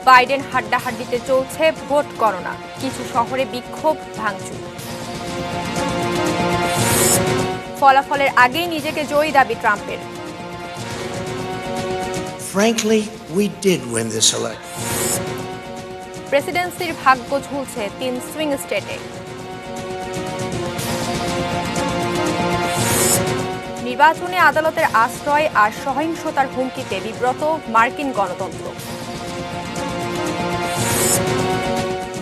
Biden হাড্ডাহাড্ডিতে চলছে vote গণনা, কিছু শহরে বিক্ষোভ ভাঙচুর। ফলাফলের আগেই নিজেকে জয়ী দাবি ট্রাম্পের। Frankly, we did win this election. প্রেসিডেন্সির ভাগ্য ঝুলছে 3 সুইং স্টেটে। নির্বাচনে আদালতের আশ্রয় আর সহিংসতার হুমকিতে বিব্রত মার্কিন গণতন্ত্র।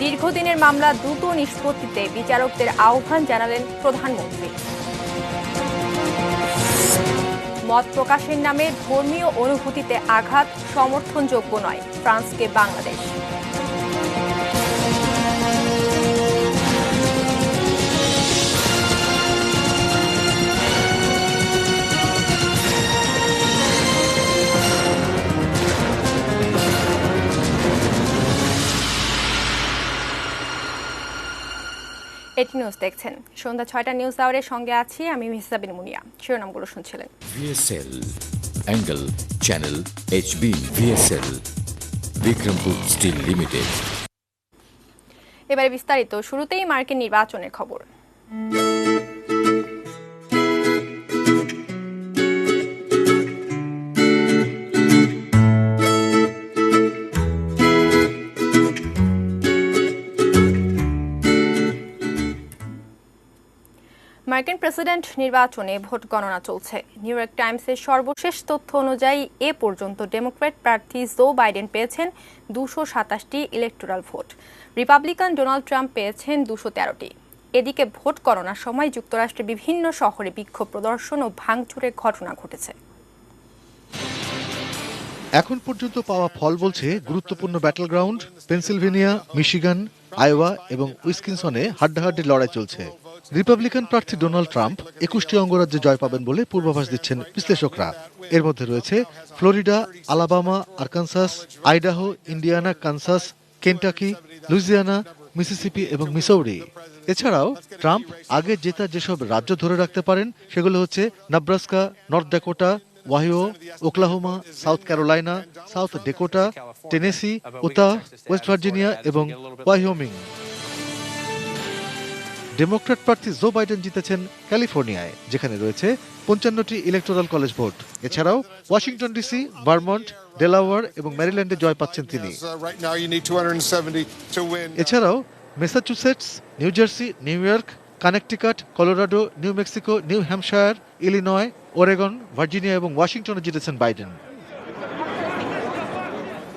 দীর্ঘদিনের মামলা দ্রুত নিষ্পত্তিতে বিচারকদের আহ্বান জানালেন প্রধানমন্ত্রী। মত প্রকাশের নামে ধর্মীয় অনুভূতিতে আঘাত সমর্থনযোগ্য নয়, ফ্রান্সকে বাংলাদেশ। এটি নিউজ দেখছেন। সন্ধ্যা 6টা নিউজ আওয়ারের সঙ্গে আছি আমি মিসাবিন মুনিয়া। শিরোনামগুলো শুনছিলেন। VSL angle channel HB VSL Bikrampur steel limited. এবারে বিস্তারিত। শুরুতেই মার্কিন নির্বাচনের খবর। মার্কিন প্রেসিডেন্ট নির্বাচনে ভোট গণনা চলছে। নিউ ইয়র্ক টাইমসের সর্বশেষ তথ্য অনুযায়ী এ পর্যন্ত ডেমোক্র্যাট প্রার্থী জো বাইডেন পেয়েছেন 227টি electoral vote, Republican Donald Trump পেয়েছেন 213টি। এদিকে ভোট গণনার সময় যুক্তরাষ্ট্রের বিভিন্ন শহরে বিক্ষোভ প্রদর্শন ও ভাঙচুরের ঘটনা ঘটেছে। এখন পর্যন্ত পাওয়া ফল বলছে গুরুত্বপূর্ণ ব্যাটল গ্রাউন্ড পেনসিলভেনিয়া, মিশিগান, আয়োয়া এবং উইসকনসনে হাড্ডাহাড্ডি লড়াই চলছে। রিপাবলিকান প্রার্থী ডোনাল্ড ট্রাম্প 21টি অঙ্গরাজ্যে জয় পাবেন বলে পূর্বাভাস দিচ্ছেন বিশ্লেষকরা। এর মধ্যে রয়েছে Florida, Alabama, Arkansas, Idaho, Indiana, Kansas, Kentucky, Louisiana, Mississippi এবং মিসৌরি। এছাড়াও ট্রাম্প আগে জেতা যেসব রাজ্য ধরে রাখতে পারেন সেগুলো হচ্ছে Nebraska, North Dakota, Ohio, Oklahoma, South Carolina, South Dakota, Tennessee, Utah, West Virginia এবং ওয়াইওমিং। ডেমোক্র্যাট প্রার্থী জো বাইডেন জিতেছেন ক্যালিফোর্নিয়ায়, যেখানে রয়েছে 55টি ইলেকটোরাল কলেজ ভোট। এছাড়াও ওয়াশিংটন ডিসি, ভারমন্ট, ডেলাওয়ার এবং ম্যারিল্যান্ডে জয় পাচ্ছেন তিনি। এছাড়াও Massachusetts, New Jersey, New York, Connecticut, Colorado, new Mexico, new Hampshire, Illinois, ওরেগন, Virginia এবং ওয়াশিংটনে জিতেছেন বাইডেন।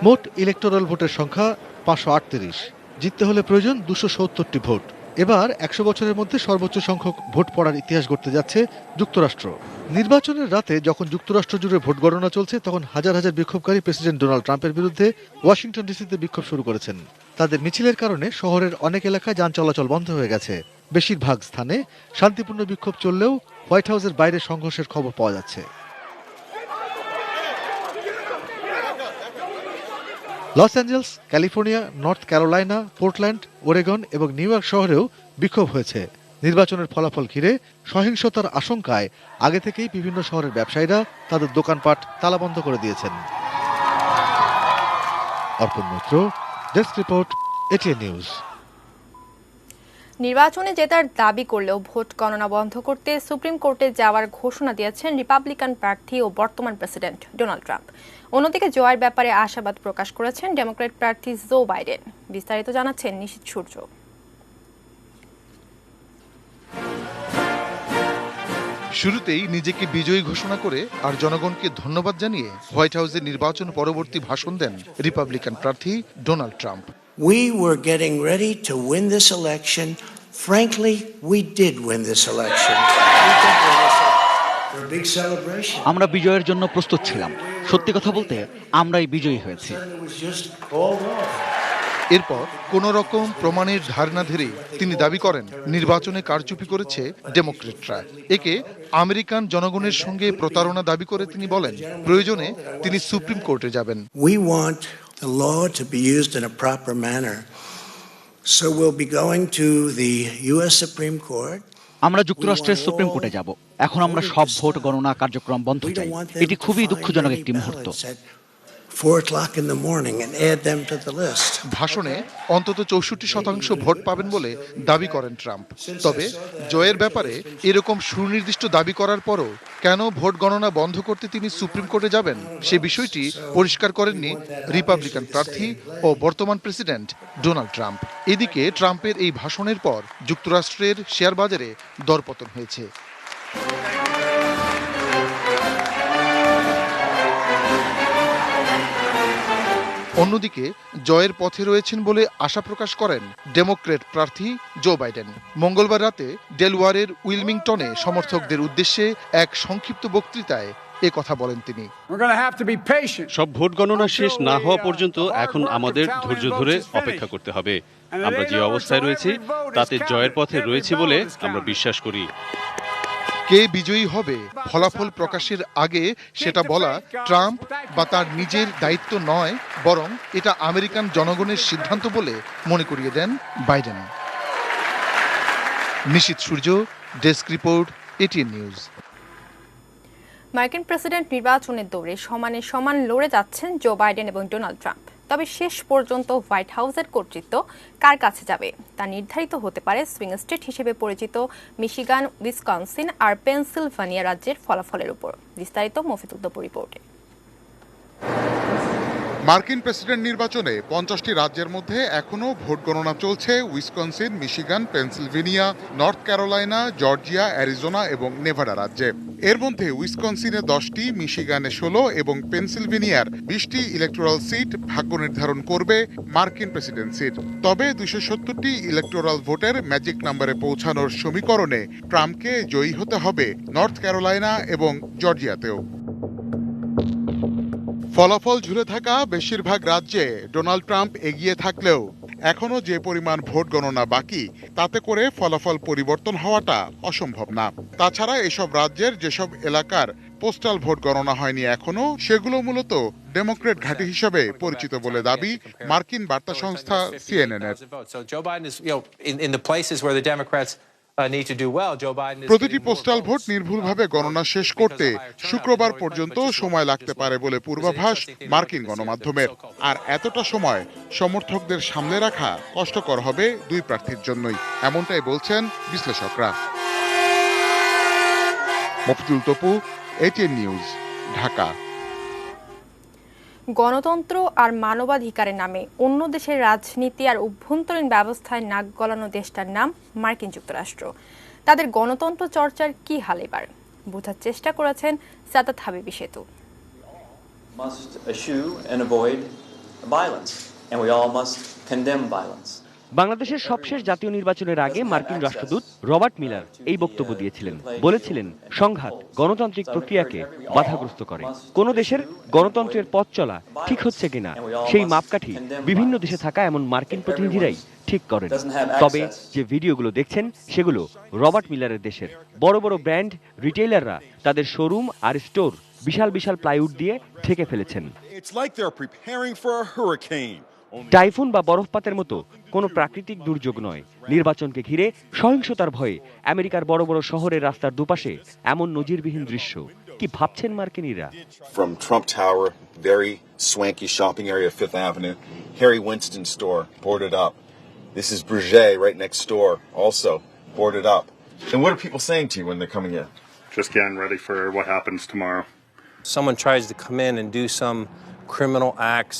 মোট ইলেকটোরাল ভোটের সংখ্যা 538। জিততে হলে প্রয়োজন 270টি ভোট। এবার 100 বছরের মধ্যে সর্বোচ্চ সংখ্যক ভোট পড়ার ইতিহাস গড়তে যাচ্ছে যুক্তরাষ্ট্র। নির্বাচনের রাতে যখন যুক্তরাষ্ট্র জুড়ে ভোট গণনা চলছে, তখন হাজার হাজার বিক্ষোভকারী প্রেসিডেন্ট ডোনাল্ড ট্রাম্পের বিরুদ্ধে ওয়াশিংটন ডিসিতে বিক্ষোভ শুরু করেছেন। তাদের মিছিলের কারণে শহরের অনেক এলাকায় যান চলাচল বন্ধ হয়ে গেছে। বেশিরভাগ স্থানে শান্তিপূর্ণ বিক্ষোভ চললেও হোয়াইট হাউসের বাইরে সংঘর্ষের খবর পাওয়া যাচ্ছে। Los Angeles, California, North Carolina, Portland, Oregon এবং নিউ ইয়র্ক শহরেও বিক্ষোভ হয়েছে। নির্বাচনের ফলাফল ঘিরে সহিংসতার আশঙ্কায় আগে থেকেই বিভিন্ন শহরের ব্যবসায়ীরা তাদের দোকানপাট তালাবন্ধ করে দিয়েছেন। অর্পণ মিত্র, ডেস্ক রিপোর্ট, এটিএন নিউজ। নির্বাচনে জেতার দাবি করলেও ভোট গণনা বন্ধ করতে সুপ্রিম কোর্টে যাওয়ার ঘোষণা দিয়েছেন রিপাবলিকান প্রার্থী ও বর্তমান প্রেসিডেন্ট ডোনাল্ড ট্রাম্প। অন্যদিকে জয়ের ব্যাপারে আশাবাদ প্রকাশ করেছেন ডেমোক্র্যাট প্রার্থী জো বাইডেন। বিস্তারিত জানাচ্ছেন নিশীথ সূর্য। শুরুতেই নিজেকে বিজয়ী ঘোষণা করে আর জনগণকে ধন্যবাদ জানিয়ে হোয়াইট হাউসে নির্বাচন পরবর্তী ভাষণ দেন রিপাবলিকান প্রার্থী Donald Trump. We were getting ready to win this election. Frankly, we did win this election. For a big celebration. আমরা বিজয়ের জন্য প্রস্তুত ছিলাম। সত্যি কথা বলতে আমরাই বিজয়ী হয়েছি। এরপর কোন রকম প্রমাণের ধার না ধরে তিনি দাবি করেন নির্বাচনে কারচুপি করেছে ডেমোক্রেটরা। একে আমেরিকান জনগণের সঙ্গে প্রতারণা দাবি করে তিনি বলেন প্রয়োজনে তিনি সুপ্রিম কোর্টে যাবেন। We want the law to be used in a proper manner. So we'll be going to the US Supreme Court. আমরা যুক্তরাষ্ট্রের সুপ্রিম কোর্টে যাব। এখন আমরা সব ভোট গণনা কার্যক্রম বন্ধ চাই। এটি খুবই দুঃখজনক একটি মুহূর্ত। 4 o'clock in the morning and add them to the list. ভাষণে অন্তত 64% ভোট পাবেন বলে দাবি করেন ট্রাম্প। তবে জয়ের ব্যাপারে এরকম সুনির্দিষ্ট দাবি করার পরও কেন ভোট গণনা বন্ধ করতে তিনি সুপ্রিম কোর্টে যাবেন সে বিষয়টি পরিষ্কার করেননি রিপাবলিকান প্রার্থী ও বর্তমান প্রেসিডেন্ট ডোনাল্ড ট্রাম্প। এদিকে ট্রাম্পের এই ভাষণের পর যুক্তরাষ্ট্রের শেয়ার বাজারে দরপতন হয়েছে। অন্যদিকে জয়ের পথে রয়েছেন বলে আশা প্রকাশ করেন ডেমোক্র্যাট প্রার্থী জো বাইডেন। মঙ্গলবার রাতে ডেলওয়ারের উইলমিংটনে সমর্থকদের উদ্দেশ্যে এক সংক্ষিপ্ত বক্তৃতায় এ কথা বলেন তিনি। সব ভোট গণনা শেষ না হওয়া পর্যন্ত এখন আমাদের ধৈর্য ধরে অপেক্ষা করতে হবে। আমরা যে অবস্থায় রয়েছি তাতে জয়ের পথে রয়েছে বলে আমরা বিশ্বাস করি। কে বিজয়ী হবে ফলাফল প্রকাশের আগে সেটা বলা ট্রাম্প বা তার নিজের দায়িত্ব নয়, বরং এটা আমেরিকান জনগণের সিদ্ধান্ত বলে মনে করিয়ে দেন বাইডেন। নিশীথ সূর্য, ডেস্ক রিপোর্ট, এটিএন নিউজ। মার্কিন প্রেসিডেন্ট নির্বাচনের দৌড়ে সমানে সমান লড়ে যাচ্ছেন জো বাইডেন এবং ডোনাল্ড ট্রাম্প। তবে শেষ পর্যন্ত হোয়াইট হাউসের কর্তৃত্ব কার কাছে যাবে তা নির্ধারিত হতে পারে সুইং স্টেট হিসেবে পরিচিত মিশিগান, উইসকনসিন আর পেনসিলভানিয়া রাজ্যের ফলাফলের উপর। বিস্তারিত মফিদুল দপুর রিপোর্টে। মার্কিন প্রেসিডেন্ট নির্বাচনে 50টি রাজ্যের মধ্যে এখনও ভোট গণনা চলছে Wisconsin, Michigan, Pennsylvania, north Carolina, Georgia, Arizona এবং নেভাডা রাজ্যে। এর মধ্যে উইসকনসিনে 10টি, মিশিগানে 16 এবং পেনসিলভেনিয়ার 20টি ইলেকটোরাল সিট ভাগ্য নির্ধারণ করবে মার্কিন প্রেসিডেন্সির। তবে 270টি ইলেকটোরাল ভোটের ম্যাজিক নাম্বারে পৌঁছানোর সমীকরণে ট্রাম্পকে জয়ী হতে হবে নর্থ ক্যারোলাইনা এবং জর্জিয়াতেও। ফলাফল ঝুলে থাকা বেশিরভাগ রাজ্যে ডোনাল্ড ট্রাম্প এগিয়ে থাকলেও এখনো যে পরিমাণ ভোট গণনা বাকি তাতে করে ফলাফল পরিবর্তন হওয়াটা অসম্ভব না। তাছাড়া এসব রাজ্যের যেসব এলাকার পোস্টাল ভোট গণনা হয়নি এখনো, সেগুলো মূলত ডেমোক্রেট ঘাঁটি হিসেবে পরিচিত বলে দাবি মার্কিন বার্তা সংস্থা সিএনএন-এর। প্রতিটি পোস্টাল ভোট নির্ভুলভাবে গণনা শেষ করতে শুক্রবার পর্যন্ত সময় লাগতে পারে বলে পূর্বাভাস মার্কিন গণমাধ্যমের। আর এতটা সময় সমর্থকদের সামনে রাখা কষ্টকর হবে দুই প্রার্থীর জন্যই, এমনটাই বলছেন বিশ্লেষকরা। Mofidul Topu, ATN news, Dhaka. গণতন্ত্র আর মানবাধিকারের নামে অন্য দেশের রাজনীতি আর অভ্যন্তরীণ ব্যবস্থায় নাক গলানো দেশটার নাম মার্কিন যুক্তরাষ্ট্র। তাদের গণতন্ত্র চর্চার কি হাল এবার বোঝার চেষ্টা করেছেন সাদাত হাবিবি সেতু। বাংলাদেশের সবশেষ জাতীয় নির্বাচনের আগে মার্কিন রাষ্ট্রদূত রবার্ট মিলার এই বক্তব্য দিয়েছিলেন। বলেছিলেন, সংঘাত গণতান্ত্রিক প্রক্রিয়াকে বাধাগ্রস্ত করে। কোন দেশের গণতন্ত্রের পথ চলা ঠিক হচ্ছে কিনা সেই মাপকাঠি বিভিন্ন দেশে থাকা এমন মার্কিন প্রতিনিধিরাই ঠিক করেন। তবে যে ভিডিওগুলো দেখছেন সেগুলো রবার্ট মিলারের দেশের। বড় বড় ব্র্যান্ড রিটেইলাররা তাদের শোরুম আর স্টোর বিশাল বিশাল প্লাইউড দিয়ে ঢেকে ফেলেছেন। টাইফুন বা বরফপাতের মতো কোনো প্রাকৃতিক দুর্যোগ নয়, নির্বাচনকে ঘিরে সহিংসতার ভয়ে আমেরিকার বড় বড় শহরের রাস্তার দুপাশে এমন নজিরবিহীন দৃশ্য। কি ভাবছেন মার্কিনীরা? From Trump Tower, very swanky shopping area, Fifth Avenue, Harry Winston store, boarded up. This is Bruget right next door, also boarded up. And what are people saying to you when they're coming in? Just getting ready for what happens tomorrow. Someone tries to come in and do some criminal acts,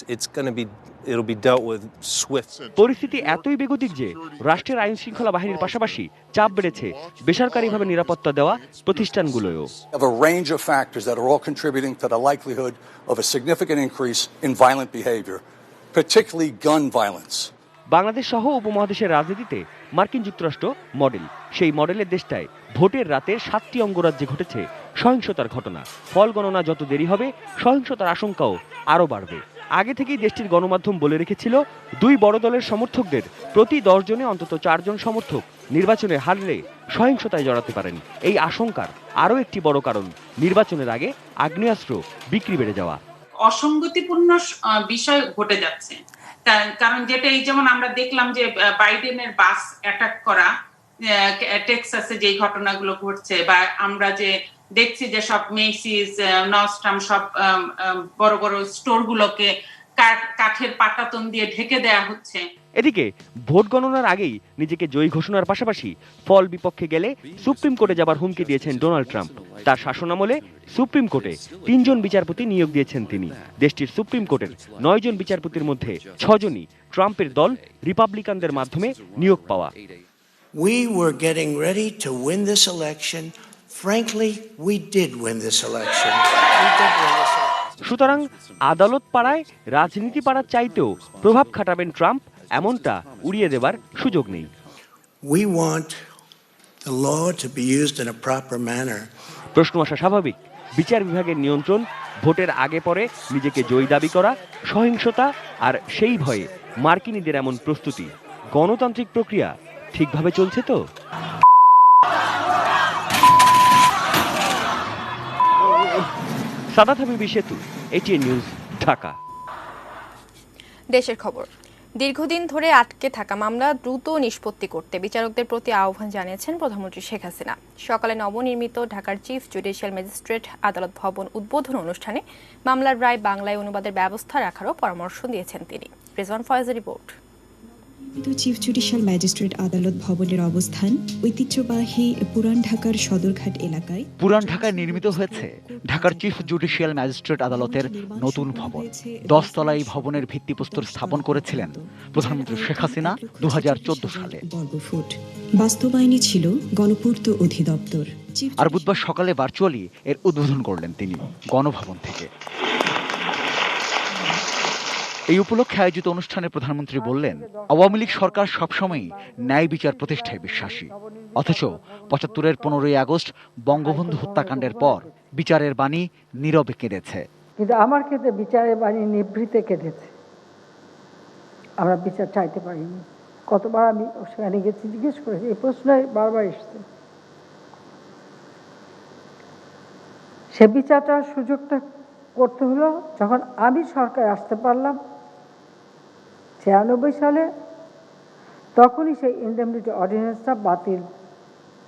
it'll be dealt with swift. পরিস্থিতি এতই বেগতিক যে রাষ্ট্রের আইন শৃঙ্খলা বাহিনীর পাশাপাশি চাপ বেড়েছে বেসরকারিভাবে নিরাপত্তা দেওয়া প্রতিষ্ঠানগুলোও। Of a range of factors that are all contributing to the likelihood of a significant increase in violent behavior, particularly gun violence. Bangladesh সহ উপমহাদেশের রাজনীতিতে মার্কিন যুক্তরাষ্ট্র মডেল। সেই মডেলের দেশটায় ভোটের রাতে 7টি অঙ্গরাজ্যে ঘটেছে সহিংসতার ঘটনা। ফল গণনা যত দেরি হবে সহিংসতার আশঙ্কাও আরও বাড়বে। আগে থেকেই দেশটির গণমাধ্যম বলে রেখেছিল, দুই বড় দলের সমর্থকদের প্রতি 10 জনে অন্তত 4 জন সমর্থক নির্বাচনে হারলে সহিংসতায় জড়াতে পারেন। এই আশঙ্কার আরও একটি বড় কারণ নির্বাচনের আগে আগ্নেয়াস্ত্র বিক্রি বেড়ে যাওয়া। অসঙ্গতিপূর্ণ বিষয় ঘটে যাচ্ছে, কারণ যেটা এই যেমন আমরা দেখলাম যে বাইডেনের বাস অ্যাটাক করা, টেক্সাসে যে ঘটনাগুলো ঘটছে, বা আমরা যে দেখছি যে সব মেসিস, নস্ট্রাম সব বড় বড় স্টোরগুলোকে কাঠের পাটাতন দিয়ে ঢেকে দেয়া হচ্ছে। এদিকে ভোট গণনার আগেই নিজেকে জয়ী ঘোষণার পাশাপাশি ফল বিপক্ষে গেলে সুপ্রিম কোর্টে যাবার হুমকি দিয়েছেন ডোনাল্ড ট্রাম্প। তার শাসনামলে সুপ্রিম কোর্টে 3 জন বিচারপতি নিয়োগ দিয়েছেন তিনি। দেশটির সুপ্রিম কোর্টের 9 জন বিচারপতির মধ্যে 6 জনই ট্রাম্পের দল রিপাবলিকানদের মাধ্যমে নিয়োগ পাওয়া। We were getting ready to win this election. Frankly, we did win this election. সুতরাং আদালত পাড়ায় রাজনীতি পাড়ার চাইতেও প্রভাব খাটাবেন ট্রাম্প, এমনটা উড়িয়ে দেবার সুযোগ নেই। We want the law to be used in a proper manner. প্রশ্ন আসা স্বাভাবিক, বিচার বিভাগের নিয়ন্ত্রণ, ভোটের আগে পরে নিজেকে জয়ী দাবি করা, সহিংসতা আর সেই ভয়ে মার্কিনীদের এমন প্রস্তুতি, গণতান্ত্রিক প্রক্রিয়া ঠিকভাবে চলছে তো? সাদাত হাবিবি সেতু, এটিএন নিউজ, ঢাকা। দেশের খবর। দীর্ঘদিন ধরে আটকে থাকা মামলা দ্রুত নিষ্পত্তি করতে বিচারকদের প্রতি আহ্বান জানিয়েছেন প্রধানমন্ত্রী শেখ হাসিনা। সকালে নবনির্মিত ঢাকার চিফ জুডিশিয়াল ম্যাজিস্ট্রেট আদালত ভবন উদ্বোধন অনুষ্ঠানে মামলার রায় বাংলায় অনুবাদের ব্যবস্থা রাখারও পরামর্শ দিয়েছেন তিনি। রেজওয়ান ফয়েজের রিপোর্ট। চিফ জুডিশিয়াল ম্যাজিস্ট্রেট আদালত ভবনের অবস্থান ঐতিহ্যবাহী পুরান ঢাকার সদরঘাট এলাকায়। পুরান ঢাকায় নির্মিত হয়েছে ঢাকার চিফ জুডিশিয়াল ম্যাজিস্ট্রেট আদালতের নতুন ভবন। 10 তলা এই ভবনের ভিত্তিপ্রস্তর স্থাপন করেছিলেন প্রধানমন্ত্রী শেখ হাসিনা 2014 সালে। বর্গফুট বাস্তবায়নই ছিল গণপূর্ত অধিদপ্তর। আর বুধবার সকালে ভার্চুয়ালি এর উদ্বোধন করলেন তিনি গণভবন থেকে। এই উপলক্ষে আয়োজিত অনুষ্ঠানে প্রধানমন্ত্রী বললেন, আওয়ামী লীগ সরকার সবসময়ই ন্যায় বিচার প্রতিষ্ঠায় বিশ্বাসী, অথচ 75-এর 15ই আগস্ট বঙ্গবন্ধু হত্যাকাণ্ডের পর বিচারের বাণী নীরবে কেঁদেছে। কিন্তু আমার ক্ষেত্রে বিচারের বাণী নিভৃতে কেঁদেছে। আমরা বিচার চাইতে পারিনি। কতবার আমি সেখানে গেছি, জিজ্ঞেস করেছি, এই প্রশ্নই বারবার এসছে। সে বিচারটার সুযোগটা করতে হলো যখন আমি সরকার আসতে পারলাম 96 সালে, তখনই সেই ইনডেমনিটি অর্ডিন্যান্সটা বাতিল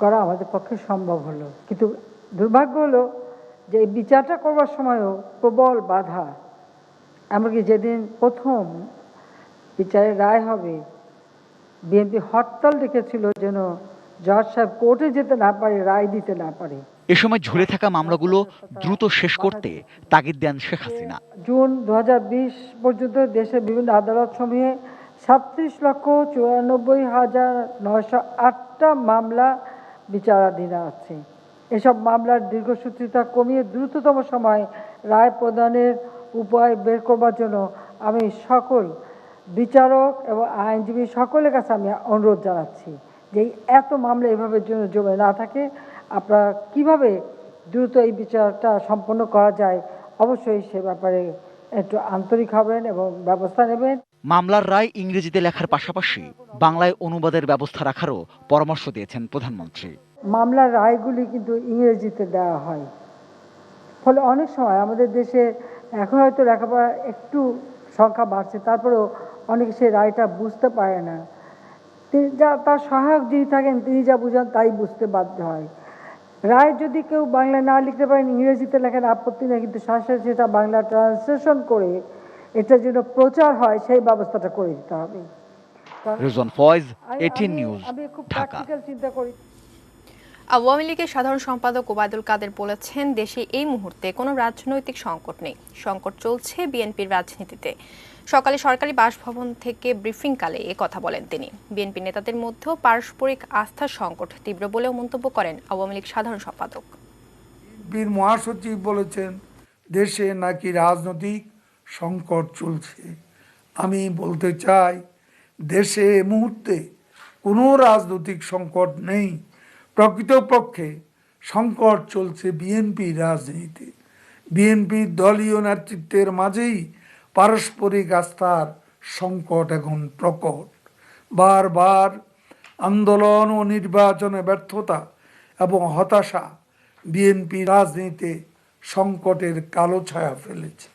করা আমাদের পক্ষে সম্ভব হলো। কিন্তু দুর্ভাগ্য হলো যে এই বিচারটা করবার সময়ও প্রবল বাধা। এমনকি যেদিন প্রথম বিচারের রায় হবে, বিএনপি হরতাল ডেকেছিল যেন জজ সাহেব কোর্টে যেতে না পারে, রায় দিতে না পারে। এ সময় ঝুলে থাকা মামলাগুলো দ্রুত শেষ করতে তাগিদ দেন শেখ হাসিনা। জুন 2020 পর্যন্ত দেশের বিভিন্ন আদালত সমূহে 37,94,908টা মামলা বিচারাধীন আছে। এসব মামলার দীর্ঘসূত্রিতা কমিয়ে দ্রুততম সময় রায় প্রদানের উপায় বের করবার জন্য আমি সকল বিচারক এবং আইনজীবী সকলের কাছে আমি অনুরোধ জানাচ্ছি যে এত মামলা এভাবে জন্য জমে না থাকে, আপনারা কিভাবে দ্রুত এই বিচারটা সম্পন্ন করা যায়, অবশ্যই সে ব্যাপারে একটু আন্তরিক হবেন এবং ব্যবস্থা নেবেন। মামলার রায় ইংরেজিতে লেখার পাশাপাশি বাংলায় অনুবাদের ব্যবস্থা রাখারও পরামর্শ দিয়েছেন প্রধানমন্ত্রী। মামলার রায়গুলি কিন্তু ইংরেজিতে দেওয়া হয়, ফলে অনেক সময় আমাদের দেশে এখন হয়তো লেখাপড়া একটু সংখ্যা বাড়ছে, তারপরেও অনেকে সেই রায়টা বুঝতে পারে না। যা তার সহায়ক যিনি থাকেন তিনি যা বুঝান তাই বুঝতে বাধ্য হয়। রায় যদি কেউ বাংলায় না লিখতে পারেন, ইংরেজিতে লেখেন, আপত্তি নেই, কিন্তু সাথে সেটা বাংলা ট্রান্সলেশন করে এটা যেন প্রচার হয় সেই ব্যবস্থাটা করে দিতে হবে। Rezwan Foyez, ATN news, Dhaka. চিন্তা করি। আওয়ামী লীগের সাধারণ সম্পাদক ওবায়দুল কাদের বলেছেন, দেশে এই মুহূর্তে কোনো রাজনৈতিক সংকট নেই, সংকট চলছে বিএনপির রাজনীতিতে। সকালে সরকারি বাসভবন থেকে ব্রিফিংকালে এ কথা বলেন তিনি। বিএনপি নেতাদের মধ্যেও পারস্পরিক আস্থার সংকট তীব্র বলেও মন্তব্য করেন আওয়ামী লীগ সাধারণ সম্পাদক। বিএনপির মহাসচিব বলেছেন দেশে নাকি রাজনৈতিক সংকট চলছে। আমি বলতে চাই দেশে এই মুহূর্তে কোনো রাজনৈতিক সংকট নেই। প্রকৃতপক্ষে সংকট চলছে বিএনপির রাজনীতিতে। বিএনপির দলীয় নেতৃত্বের মাঝেই পারস্পরিক আস্থার সংকট এখন প্রকট। বারবার আন্দোলন ও নির্বাচনে ব্যর্থতা এবং হতাশা বিএনপি রাজনীতিতে সংকটের কালো ছায়া ফেলেছে।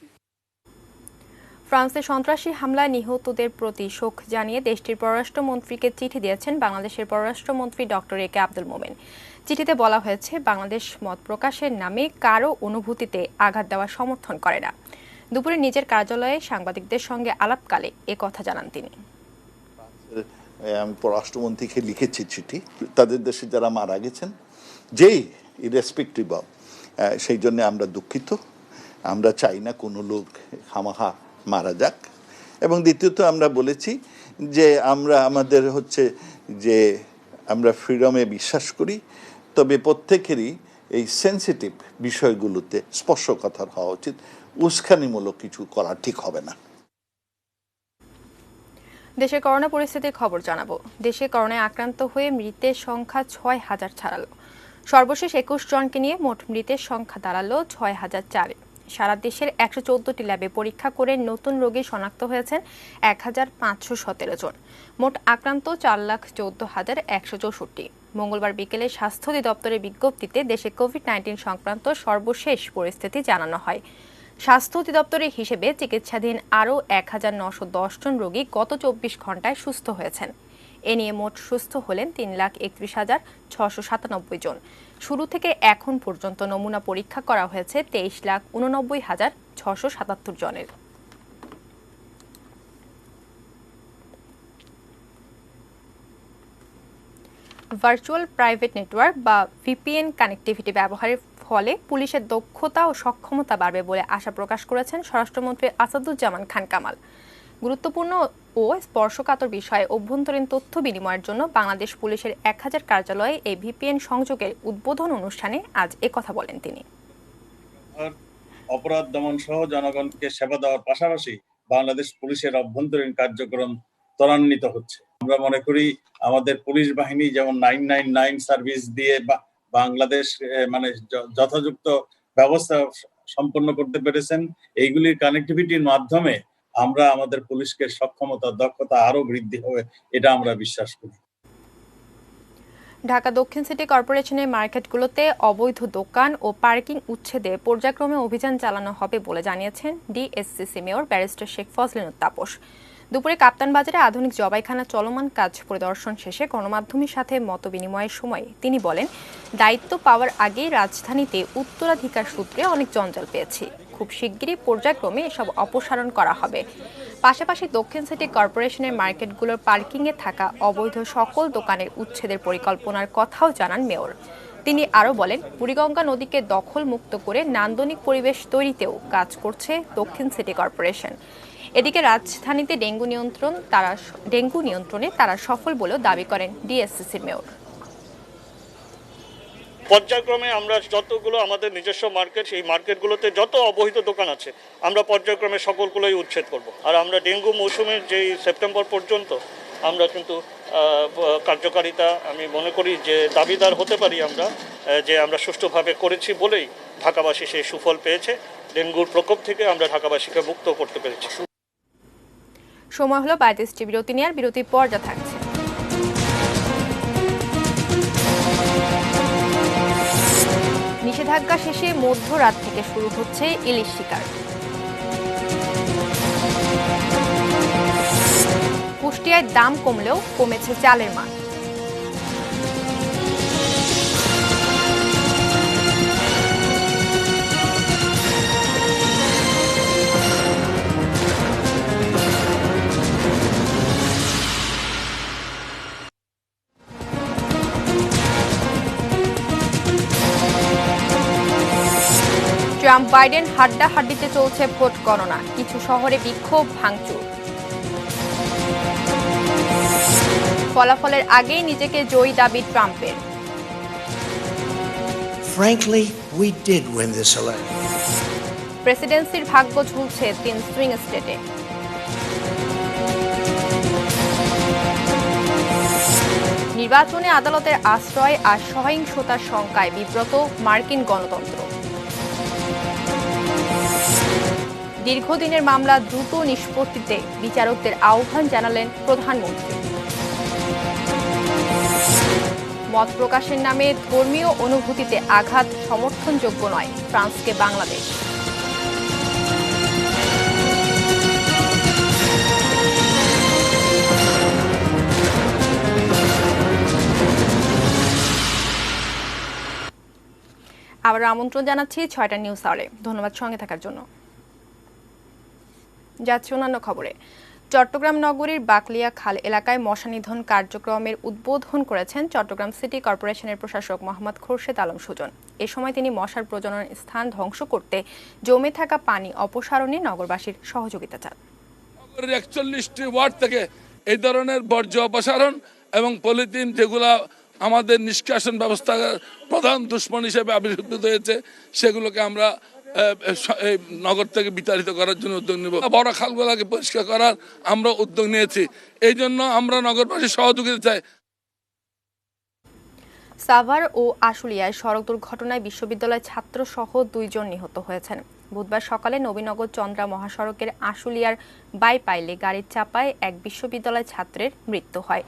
ফ্রান্সে সন্ত্রাসী হামলায় নিহতদের প্রতি শোক জানিয়ে দেশটির পররাষ্ট্রমন্ত্রীকে চিঠি দিয়েছেন বাংলাদেশের পররাষ্ট্রমন্ত্রী ডক্টর এ কে আব্দুল মোমেন। চিঠিতে বলা হয়েছে, বাংলাদেশ মত প্রকাশের নামে কারো অনুভূতিতে আঘাত দেওয়া সমর্থন করে না। দুপুরে নিজের কার্যালয়ে সাংবাদিকদের সঙ্গে আলাপকালে এ কথা জানান তিনি। আমি পররাষ্ট্রমন্ত্রীকে লিখেছি চিঠি, তাদের দেশে যারা মারা গেছেন, যেই ইরেসপেক্টিভ অফ, সেই জন্য আমরা দুঃখিত। আমরা চাই না কোনো লোক খামাখা মারা যাক। এবং দ্বিতীয়ত আমরা বলেছি যে আমরা আমাদের যে আমরা ফ্রিডমে বিশ্বাস করি, তবে প্রত্যেকেরই এই সেন্সিটিভ বিষয়গুলোতে স্পর্শকাতর হওয়া উচিত। উস্কানিমূলক কিছু করা ঠিক হবে না। দেশের করোনা পরিস্থিতির খবর জানাবো। দেশে করোনায় আক্রান্ত হয়ে মৃতের সংখ্যা ৬,০০০ ছাড়ালো। সর্বশেষ ২১ জনকে নিয়ে মোট মৃতের সংখ্যা দাঁড়ালো ৬,০০৪। সারা দেশের ১১৪টি ল্যাবে পরীক্ষা করে নতুন রোগী শনাক্ত হয়েছেন ১,৫১৭ জন। মোট আক্রান্ত ৪,১৪,১৬৪। মঙ্গলবার বিকেলে স্বাস্থ্য অধিদপ্তরের বিজ্ঞপ্তিতে দেশে কোভিড-১৯ সংক্রান্ত সর্বশেষ পরিস্থিতি জানানো হয়। স্বাস্থ্য অধিদপ্তরের হিসেবে চিকিৎসাধীন আরও ১,৯১০ জন রোগী গত ২৪ ঘণ্টায় সুস্থ হয়েছেন। এ নিয়ে মোট সুস্থ হলেন ৩,৩১,৬৯৭ জন। শুরু থেকে এখন পর্যন্ত নমুনা পরীক্ষা করা হয়েছে ২৩,৮৯,৬৭৭ জনের। ভার্চুয়াল প্রাইভেট নেটওয়ার্ক বা ভিপিএন কানেক্টিভিটি ব্যবহারের ফলে পুলিশের দক্ষতা ও সক্ষমতা বাড়বে বলে আশা প্রকাশ করেছেন স্বরাষ্ট্রমন্ত্রী আসাদুজ্জামান খান কামাল। গুরুত্বপূর্ণ ও স্পর্শকাতর বিষয়ে অভ্যন্তরীণ তথ্য বিনিময়ের জন্য বাংলাদেশ পুলিশের ১,০০০ কার্যালয়ে এই ভিপিএন সংযোগের উদ্বোধন অনুষ্ঠানে আজ কথা বলেন তিনি। অপরাধ দমন সহ জনগণকে সেবা দেওয়ার পাশাপাশি বাংলাদেশ পুলিশের অভ্যন্তরীণ কার্যক্রম ত্বরান্বিত হচ্ছে। আমরা মনে করি আমাদের পুলিশ বাহিনী যেমন 999 সার্ভিস দিয়ে বাংলাদেশ যথাযথ ব্যবস্থা সম্পন্ন করতে পেরেছেন, এইগুলির কানেক্টিভিটির মাধ্যমে আমরা আমাদের পুলিশকে সক্ষমতা দক্ষতা আরো বৃদ্ধি হবে, এটা আমরা বিশ্বাস করি। ঢাকা দক্ষিণ সিটি কর্পোরেশনের মার্কেটগুলোতে অবৈধ দোকান ও পার্কিং উচ্ছেদে পর্যায়ক্রমে অভিযান চালানো হবে বলে জানিয়েছেন DSCC mayor barrister Sheikh Fazlenoor Taposh. দুপুরে কাপ্তান বাজারে আধুনিক জবাইখানা চলমান কাজ পরিদর্শন শেষে গণমাধ্যমের সাথে মতবিনিময়ের সময় তিনি বলেন, দায়িত্ব পাওয়ার আগেই রাজধানীতে উত্তরাধিকার সূত্রে অনেক জঞ্জাল পেয়েছি। খুব শিগগিরই পর্যায়ক্রমে এসব অপসারণ করা হবে। পাশাপাশি দক্ষিণ সিটি কর্পোরেশনের মার্কেটগুলোর পার্কিংয়ে থাকা অবৈধ সকল দোকানের উচ্ছেদের পরিকল্পনার কথাও জানান মেয়র। তিনি আরও বলেন, বুড়িগঙ্গা নদীকে দখল মুক্ত করে নান্দনিক পরিবেশ তৈরিতেও কাজ করছে দক্ষিণ সিটি কর্পোরেশন। এদিকে রাজধানীতে ডেঙ্গু নিয়ন্ত্রণে তারা সফল বলেও দাবি করেন ডিএসসিসির মেয়র। পর্যায়ক্রমে আমরা যতগুলো আমাদের নিজস্ব মার্কেট, সেই মার্কেটগুলোতে যত অবৈধ দোকান আছে আমরা পর্যায়ক্রমে সকলগুলোই উচ্ছেদ করব। আর আমরা ডেঙ্গু মৌসুমের যেই সেপ্টেম্বর পর্যন্ত আমরা কিন্তু কার্যকারিতা, আমি মনে করি যে দাবিদার হতে পারি আমরা, যে আমরা সুষ্ঠুভাবে করেছি বলেই ঢাকাবাসী সেই সুফল পেয়েছে। ডেঙ্গুর প্রকোপ থেকে আমরা ঢাকাবাসীকে মুক্ত করতে পেরেছি। সময় হলো ৩২টি বিরতি নেওয়ার। বিরতির পর যা থাকছে। নিষেধাজ্ঞা শেষে মধ্যরাত থেকে শুরু হচ্ছে ইলিশ শিকার। কুষ্টিয়ায় দাম কমলেও কমেছে চালের মান। ট্রাম্প বাইডেন হাড্ডাহাড্ডিতে চলছে ভোট গণনা। কিছু শহরে বিক্ষোভ ভাঙচুর। ফলাফলের আগেই নিজেকে জয়ী দাবি ট্রাম্পের। Frankly, we did win this election. প্রেসিডেন্সির ভাগ্য ঝুলছে 3 সুইং স্টেটে। নির্বাচনে আদালতের আশ্রয় আর সহিংসতার শঙ্কায় বিব্রত মার্কিন গণতন্ত্র। দীর্ঘদিনের মামলা দ্রুত নিষ্পত্তিতে বিচারকদের আহ্বান জানালেন প্রধানমন্ত্রী। মত প্রকাশের নামে ধর্মীয় অনুভূতিতে আঘাত সমর্থনযোগ্য নয়, ফ্রান্সকে বাংলাদেশ। আবার আমন্ত্রণ জানাচ্ছি ৬টা নিউজ আওয়ারে। ধন্যবাদ সঙ্গে থাকার জন্য। যাচ্ছি অন্যান্য খবরে। চট্টগ্রাম নগরীর বাকলিয়া খাল এলাকায় মশা নিধন কার্যক্রমের উদ্বোধন করেছেন চট্টগ্রাম সিটি কর্পোরেশনের প্রশাসক মোহাম্মদ খোরশেদ আলম সুজন। এ সময় তিনি মশার প্রজনন স্থান ধ্বংস করতে জমে থাকা পানি অপসারণে নগরবাসীর সহযোগিতা চান। নগরের ৪১টি ওয়ার্ড থেকে এই ধরনের বর্জ্য অপসারণ এবং পলিথিন যেগুলা আমাদের নিষ্কাশন ব্যবস্থার প্রধান দুশ্মন হিসেবে আবির্ভূত হয়েছে সেগুলোকে আমরা নগর থেকে বিতাড়িত করার জন্য উদ্যোগ নেব। বড় খালগুলোকে পরিষ্কার করার আমরা উদ্যোগ নিয়েছি। এই জন্য আমরা নগরবাসীর সহযোগিতা চাই। সাভার ও আশুলিয়ায় সড়ক দুর্ঘটনায় বিশ্ববিদ্যালয় ছাত্র সহ ২ জন নিহত হয়েছেন। বুধবার সকালে নবীনগর চন্দ্রা মহাসড়কের আশুলিয়ার বাইপাইলে গাড়ির চাপায় এক বিশ্ববিদ্যালয় ছাত্রের মৃত্যু হয়।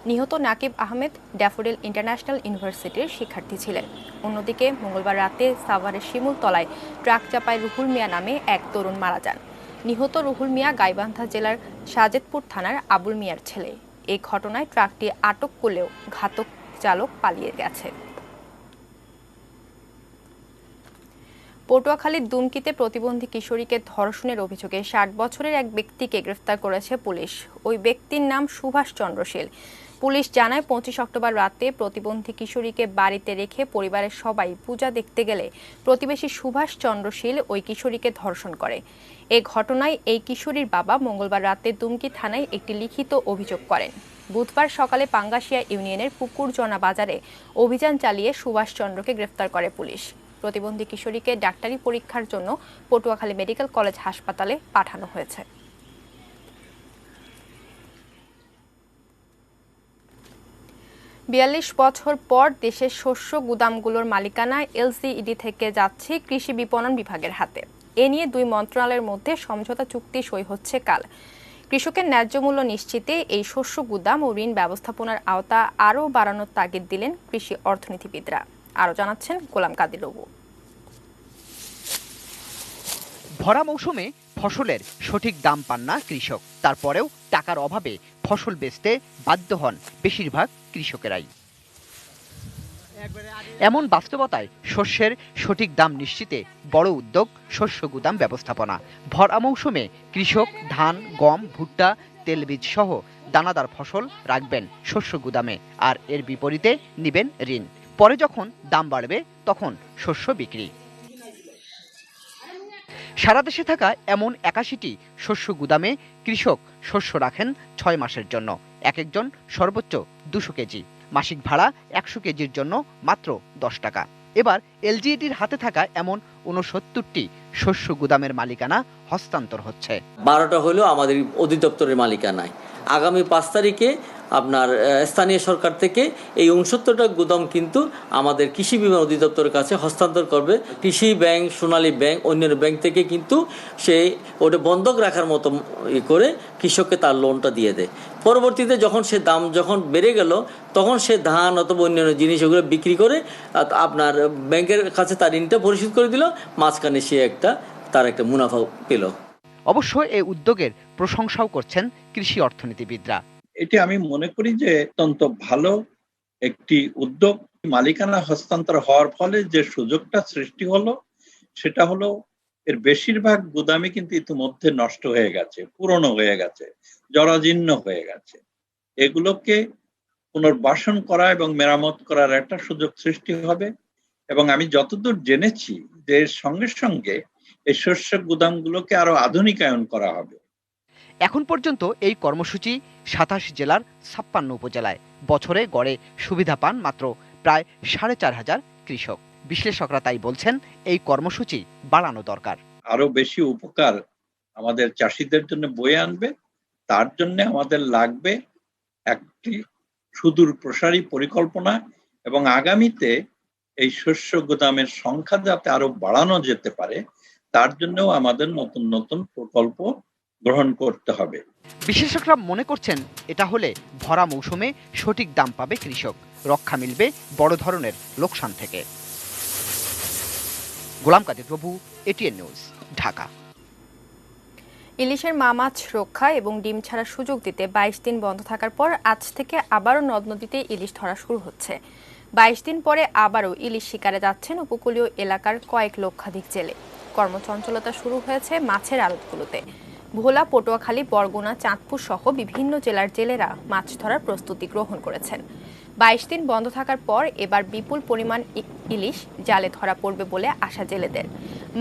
নিহত নাকিব আহমেদ ড্যাফোডিল ইন্টারন্যাশনাল ইউনিভার্সিটির শিক্ষার্থী ছিলেন। অন্যদিকে মঙ্গলবার রাতে সাভারের শিমুলতলায় ট্রাক চাপায় রুহুল মিয়া নামে এক তরুণ মারা যান। নিহত রুহুল মিয়া গাইবান্ধা জেলার সাজেদপুর থানার আবুল মিয়ার ছেলে। এই ঘটনায় ট্রাকটি আটক করলেও ঘাতক চালক পালিয়ে গেছে। পটুয়াখালীর দুমকিতে প্রতিবন্ধী কিশোরীকে ধর্ষণের অভিযোগে ৬০ বছরের এক ব্যক্তিকে গ্রেফতার করেছে পুলিশ। ওই ব্যক্তির নাম সুভাষ চন্দ্র শীল। পুলিশ জানায় ২৫ অক্টোবর রাতে প্রতিবন্ধী কিশোরীকে বাড়িতে রেখে পরিবারের সবাই পূজা দেখতে গেলে প্রতিবেশী সুভাষ চন্দ্র শীল ওই কিশোরীকে ধর্ষণ করে। এ ঘটনায় এই কিশোরীর বাবা মঙ্গলবার রাতে দুমকি থানায় একটি লিখিত অভিযোগ করেন। বুধবার সকালে পাঙ্গাশিয়া ইউনিয়নের পুকুরজনা বাজারে অভিযান চালিয়ে সুভাষ চন্দ্রকে গ্রেফতার করে পুলিশ। প্রতিবন্ধী কিশোরীকে ডাক্তারি পরীক্ষার জন্য পটুয়াখালী মেডিকেল কলেজ হাসপাতালে পাঠানো হয়েছে। বিয়াল্লিশ বছর পর দেশের শস্য গুদামগুলোর মালিকানা এলসিইডি থেকে যাচ্ছে কৃষি বিপণন বিভাগের হাতে। এ নিয়ে ২ মন্ত্রণালয়ের মধ্যে সমঝোতা চুক্তি সই হচ্ছে কাল। কৃষকের ন্যায্য মূল্য নিশ্চিতে এই শস্য গুদাম ও ঋণ ব্যবস্থাপনার আওতা আরও বাড়ানোর তাগিদ দিলেন কৃষি অর্থনীতিবিদরা। আরও জানাচ্ছেন গোলাম কাদির রবু। ভরা মৌসুমে ফসলের সঠিক দাম পান না কৃষক। তারপরেও টাকার অভাবে ফসল বেচতে বাধ্য হন বেশিরভাগ কৃষকেরাই। এমন বাস্তবতায় শস্যের সঠিক দাম নিশ্চিতে বড় উদ্যোগ শস্য গুদাম ব্যবস্থাপনা। ভরা মৌসুমে কৃষক ধান, গম, ভুট্টা, তেলবীজ সহ দানাদার ফসল রাখবেন শস্য গুদামে, আর এর বিপরীতে নেবেন ঋণ। পরে যখন দাম বাড়বে তখন শস্য বিক্রি। সারা দেশে থাকা এমন ৮১টি শস্য গুদামে কৃষক শস্য রাখেন ৬ মাসের জন্য। এক একজন সর্বোচ্চ ২০০ কেজি। মাসিক ভাড়া ১০০ কেজির জন্য মাত্র ১০ টাকা। এবার এলজিইডির হাতে থাকা এমন ৬৯টি শস্য গুদামের মালিকানা হস্তান্তর হচ্ছে। ১২টা হলো আমাদের অধিদপ্তরের মালিকানায়। আগামী ৫ তারিখে আপনার স্থানীয় সরকার থেকে এই ৬৯টা গুদাম কিন্তু আমাদের কৃষি বিমা অধিদপ্তরের কাছে হস্তান্তর করবে। কৃষি ব্যাংক, সোনালী ব্যাংক, অন্যান্য ব্যাংক থেকে কিন্তু সে ওটা বন্ধক রাখার মতো করে কৃষককে তার লোনটা দিয়ে দেয়। পরবর্তীতে যখন সে দাম যখন বেড়ে গেল তখন সে ধান অথবা অন্যান্য জিনিস ওগুলো বিক্রি করে আপনার ব্যাংকের কাছে তার ঋণটা পরিশোধ করে দিল, মাঝখানে সে তার একটা মুনাফা পেল। অবশ্য এই উদ্যোগের প্রশংসাও করছেন কৃষি অর্থনীতিবিদরা। এটি আমি মনে করি যে অত্যন্ত ভালো একটি উদ্যোগ। মালিকানা হস্তান্তর হওয়ার ফলে যে সুযোগটা সৃষ্টি হলো সেটা হলো এর বেশিরভাগ গুদামই কিন্তু ইতিমধ্যে নষ্ট হয়ে গেছে, পুরনো হয়ে গেছে, জরাজীর্ণ হয়ে গেছে। এগুলোকে পুনর্বাসন করা এবং মেরামত করার একটা সুযোগ সৃষ্টি হবে। এবং আমি যতদূর জেনেছি যে এর সঙ্গে সঙ্গে এই শস্য গুদামগুলোকে আরো আধুনিকায়ন করা হবে। এখন পর্যন্ত এই কর্মসূচি ২৭ জেলার ৫৬ উপজেলায়। বছরে গড়ে সুবিধা পান মাত্র প্রায় ৪৫০০ কৃষক। বিশ্লেষকরা তাই বলছেন এই কর্মসূচি বাড়ানো দরকার। আরো বেশি উপকার আমাদের চাষিদের জন্য বয়ে আনবে। তার জন্য আমাদের লাগবে একটি সুদূর প্রসারী পরিকল্পনা এবং আগামীতে এই শস্য গুদামের সংখ্যা যাতে আরো বাড়ানো যেতে পারে তার জন্যও আমাদের নতুন নতুন প্রকল্প গ্রহণ করতে হবে। বিশেষজ্ঞরা মনে করছেন এটা হলে ভরা মৌসুমে সঠিক দাম পাবে কৃষক, রক্ষা মিলবে বড় ধরনের লোকসান থেকে। গোলাম কাদির প্রভু, এটিএন নিউজ, ঢাকা। ইলিশের মাছ রক্ষা এবং ডিম ছাড়ার সুযোগ দিতে ২২ দিন বন্ধ থাকার পর আজ থেকে আবারও নদ নদীতে ইলিশ ধরা শুরু হচ্ছে। 22 দিন পরে আবারও ইলিশ শিকারে যাচ্ছেন উপকূলীয় এলাকার কয়েক লক্ষাধিক জেলে। কর্মচঞ্চলতা শুরু হয়েছে মাছের আড়তগুলোতে। ভোলা, পটুয়াখালী, বরগুনা, চাঁদপুর সহ বিভিন্ন জেলার জেলেরা মাছ ধরার প্রস্তুতি গ্রহণ করেছেন। 22 দিন বন্ধ থাকার পর এবার বিপুল পরিমাণ ইলিশ জালে ধরা পড়বে বলে আশা জেলেদের।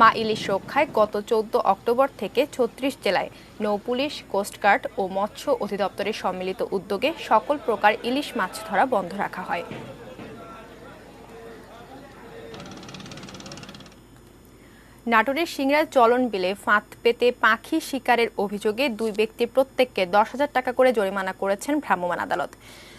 মা ইলিশ রক্ষায় গত 14 অক্টোবর থেকে 36 জেলায় নৌপুলিশ, কোস্টগার্ড ও মৎস্য অধিদপ্তরের সম্মিলিত উদ্যোগে সকল প্রকার ইলিশ মাছ ধরা বন্ধ রাখা হয়। নাটোরের সিংড়ায় চলন বিলে ফাঁদ পেতে পাখি শিকারের অভিযোগে 2 ব্যক্তির প্রত্যেককে 10,000 টাকা করে জরিমানা করেছেন ভ্রাম্যমাণ আদালত।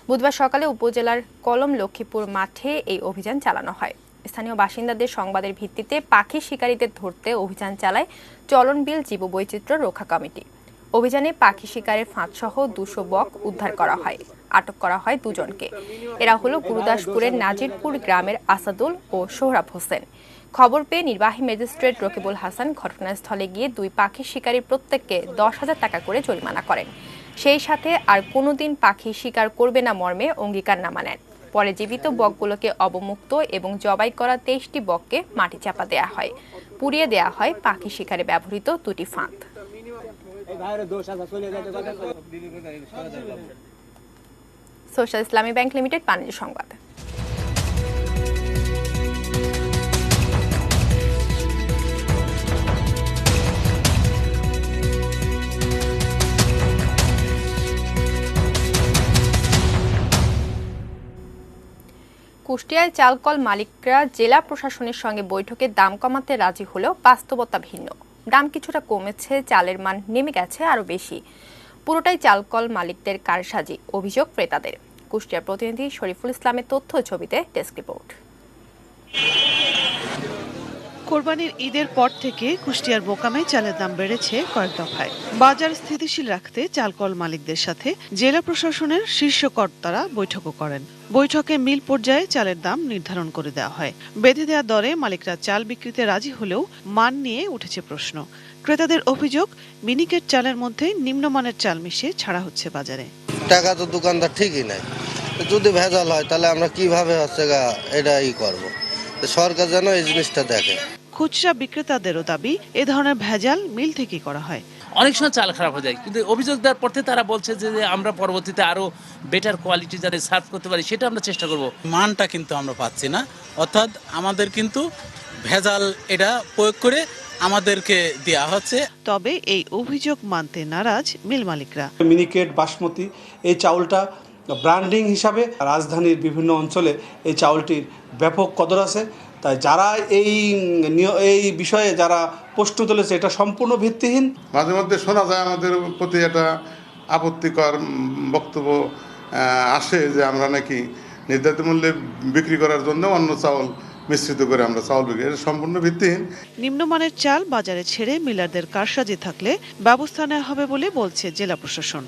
বুধবার সকালে উপজেলার কলম লক্ষ্মীপুর মাঠে এই অভিযান চালানো হয়। স্থানীয় বাসিন্দাদের সংবাদের ভিত্তিতে পাখি শিকারীদের ধরতে অভিযান চালায় চলন বিল জীববৈচিত্র্য রক্ষা কমিটি। অভিযানে পাখি শিকারের ফাঁদসহ 200 বক উদ্ধার করা হয়। আটক করা হয় 2 জনকে। এরা হলো গুরুদাসপুরের নাজিরপুর গ্রামের আসাদুল ও সোহরাব হোসেন। খবর পেয়ে নির্বাহী ম্যাজিস্ট্রেট রকিবুল হাসান ঘটনাস্থলে গিয়ে 2 পাখি শিকারীর প্রত্যেককে 10,000 টাকা করে জরিমানা করেন। সেই সাথে আর কোনোদিন পাখি শিকার করবে না মর্মে অঙ্গীকারনামা নেন। পরে জীবিত বকগুলোকে অবমুক্ত এবং জবাই করা 23টি বককে মাটি চাপা দেয়া হয়। পুড়িয়ে দেয়া হয় পাখি শিকারে ব্যবহৃত 2টি ফাঁদ। সোশ্যাল ইসলামী ব্যাংক লিমিটেড বাণিজ্য সংবাদ। কুষ্টিয়ায় চালকল মালিকরা জেলা প্রশাসনের সঙ্গে বৈঠকে দাম কমাতে রাজি হলেও বাস্তবতা ভিন্ন। দাম কিছুটা কমেছে, চালের মান নেমে গেছে আরও বেশি। পুরোটাই চালকল মালিকদের কারসাজি, অভিযোগ ক্রেতাদের। কুষ্টিয়ার প্রতিনিধি শরীফুল ইসলামের তথ্য ছবিতে ডেস্ক রিপোর্ট। কোরবানির ঈদের পর থেকে কুষ্টিয়ার বোকামে চালের দাম বেড়েছে কয়েক দফায়। বাজার স্থিতিশীল রাখতে চালকল মালিকদের সাথে জেলা প্রশাসনের শীর্ষ কর্তারা বৈঠকও করেন। বৈঠকে মিল পর্যায়ে চালের দাম নির্ধারণ করে দেওয়া হয়। বেঁধে দেওয়া দরে মালিকরা চাল বিক্রিতে রাজি হলেও মান নিয়ে উঠেছে প্রশ্ন। ক্রেতাদের অভিযোগ, মিনিকেট চালের মধ্যে নিম্নমানের চাল মিশিয়ে ছাড়া হচ্ছে বাজারে। টাকা তো দোকানদার ঠিকই নাই, যদি ভেজাল হয় তাহলে আমরা কিভাবে এটা করব? সরকার যেন এই জিনিসটা দেখে। খুচরা বিক্রেতাদেরও দাবি, এ ধরনের ভেজাল মিল থেকেই করা হয়। অনেক সময় চাল খারাপ হয়ে যায়, কিন্তু অভিযোগ দেওয়ার পর তারা বলছে যে আমরা পরবর্তীতে আরো বেটার কোয়ালিটি যাতে সার্ভ করতে পারি সেটা আমরা চেষ্টা করব। মানটা কিন্তু আমরা পাচ্ছি না, অর্থাৎ আমাদের কিন্তু ভেজাল এটা প্রয়োগ করে আমাদেরকে দেয়া হচ্ছে। তবে এই অভিযোগ মানতে নারাজ মিল মালিকরা। মিনিকেট, বাসমতি এই চাউলটা ব্র্যান্ডিং হিসাবে রাজধানীর বিভিন্ন অঞ্চলে এই চাউলটির ব্যাপক কদর আছে। তাই যারা এই বিষয়ে যারা প্রশ্ন তুলেছে এটা সম্পূর্ণ ভিত্তিহীন। মাঝে মধ্যে শোনা যায় আমাদের প্রতি একটা আপত্তিকর বক্তব্য আসে যে আমরা নাকি নির্ধারিত মূল্যে বিক্রি করার জন্য অন্য চাউল মিশ্রিত করে আমরা চাউল বিক্রি, এটা সম্পূর্ণ ভিত্তিহীন। নিম্নমানের চাল বাজারে ছেড়ে মিলারদের কারসাজি থাকলে ব্যবস্থা নেওয়া হবে বলে বলছে জেলা প্রশাসন।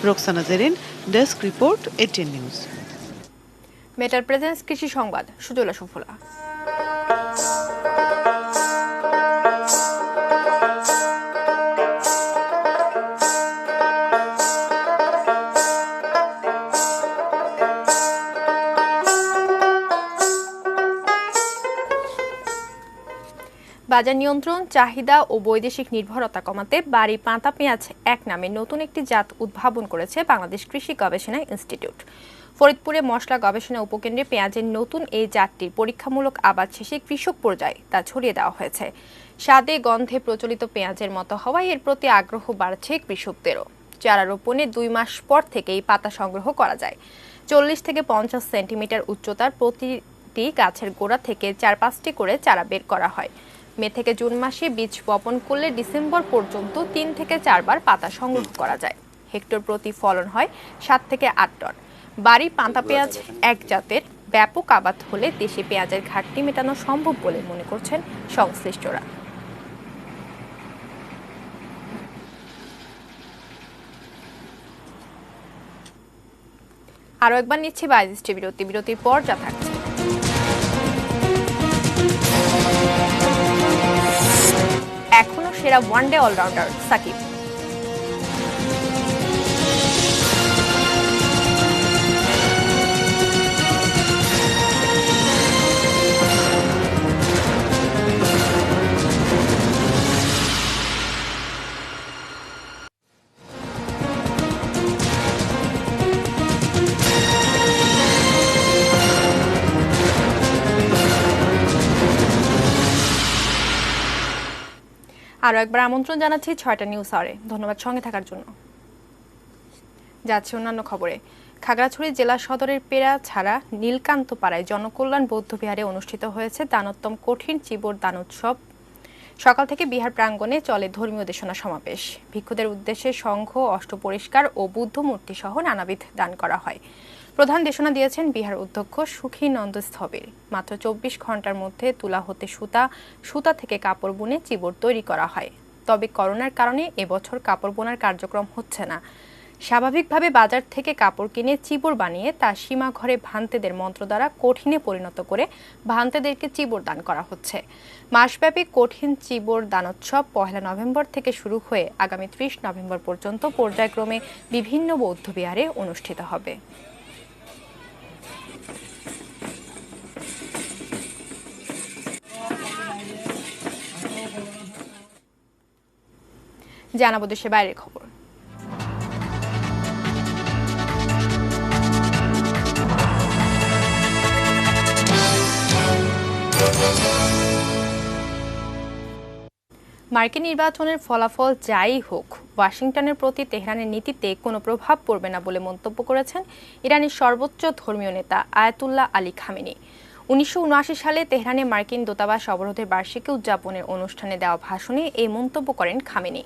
Roksana Zerin, desk report, ATN news. মেটার প্রেজেন্স কৃষি সংবাদ, সুজলা সুফলা। বাজার নিয়ন্ত্রণ, চাহিদা ও বৈদেশিক নির্ভরতা কমাতে বাড়ি পাতা পেঁয়াজ এক নামে নতুন একটি জাত উদ্ভাবন করেছে বাংলাদেশ কৃষি গবেষণা ইনস্টিটিউট। ফরিদপুরে মশলা গবেষণা উপকেন্দ্রে পেঁয়াজের নতুন এই জাতটির পরীক্ষামূলক আবাদ শেষে কৃষক পর্যায়ে তা ছড়িয়ে দেওয়া হয়েছে। স্বাদে গন্ধে প্রচলিত পেঁয়াজের মতো হওয়ায় এর প্রতি আগ্রহ বাড়ছে কৃষকদেরও। চারা রোপণে 2 মাস পর থেকেই পাতা সংগ্রহ করা যায়। 40 থেকে 50 সেন্টিমিটার উচ্চতার প্রতিটি গাছের গোড়া থেকে 4-5টি করে চারা বের করা হয়। মে থেকে জুন মাসে বীজ বপন করলে ডিসেম্বর পর্যন্ত 3 থেকে 4 বার পাতা সংগ্রহ করা যায়। হেক্টর প্রতি ফলন হয় 7 থেকে 8 টন। বাড়ি পাতা পেঁয়াজ এক জাতের ব্যাপক আবাদ হলে দেশে পেঁয়াজের ঘাটতি মেটানো সম্ভব বলে মনে করছেন সংশ্লিষ্টরা। আরও একবার নিচ্ছে 22টি বিরতির পর যা থাকছে। এখনো সেরা ওয়ানডে অলরাউন্ডার সাকিব। আরও একবার আমন্ত্রণ জানাচ্ছি 6টা নিউজ আওয়ারে। ধন্যবাদ সঙ্গে থাকার জন্য। যাচ্ছে অন্যান্য খবরে। খাগড়াছড়ি জেলা সদরের পেরা ছাড়া নীলকান্তপাড়ায় জনকল্যাণ বৌদ্ধবিহারে অনুষ্ঠিত হয়েছে দানোত্তম কঠিন চিবর দানোৎসব। সকাল থেকে বিহার প্রাঙ্গণে চলে ধর্মীয় দেশনা সমাবেশ। ভিক্ষুদের উদ্দেশ্যে সংঘ, অষ্টপরিষ্কার ও বুদ্ধ মূর্তি সহ নানাবিধ দান করা হয়। প্রধান দেশনা দিয়েছেন বিহার অধ্যক্ষ সুখীনন্দ স্থবির। মাত্র 24 ঘন্টার মধ্যে তুলা হতে সুতা থেকে কাপড় বুনে চিবর তৈরি করা হয়। তবে করোনার কারণে এবছর কাপড় বোনার কার্যক্রম হচ্ছে না। স্বাভাবিকভাবে বাজার থেকে কাপড় কিনে চিবর বানিয়ে তা সীমা ঘরে ভান্তেদের মন্ত্র দ্বারা কঠিনে পরিণত করে ভান্তেদেরকে চিবর দান করা হচ্ছে। মাসব্যাপী কঠিন চিবর দানোৎসব 1 নভেম্বর থেকে শুরু হয়ে আগামী 30 নভেম্বর পর্যন্ত পর্যায়ক্রমে বিভিন্ন বৌদ্ধবিহারে অনুষ্ঠিত হবে। জানাবো দেশের বাইরের খবর। মার্কিন নির্বাচনের ফলাফল যাই হোক, ওয়াশিংটনের প্রতি তেহরানের নীতিতে কোনো প্রভাব পড়বে না বলে মন্তব্য করেছেন ইরানের সর্বোচ্চ ধর্মীয় নেতা আয়াতুল্লাহ আলী খামেনি। 1979 সালে তেহরানে মার্কিন দূতাবাস অবরোধের বার্ষিকী উদযাপনের অনুষ্ঠানে দেওয়া ভাষণে এই মন্তব্য করেন খামেনি।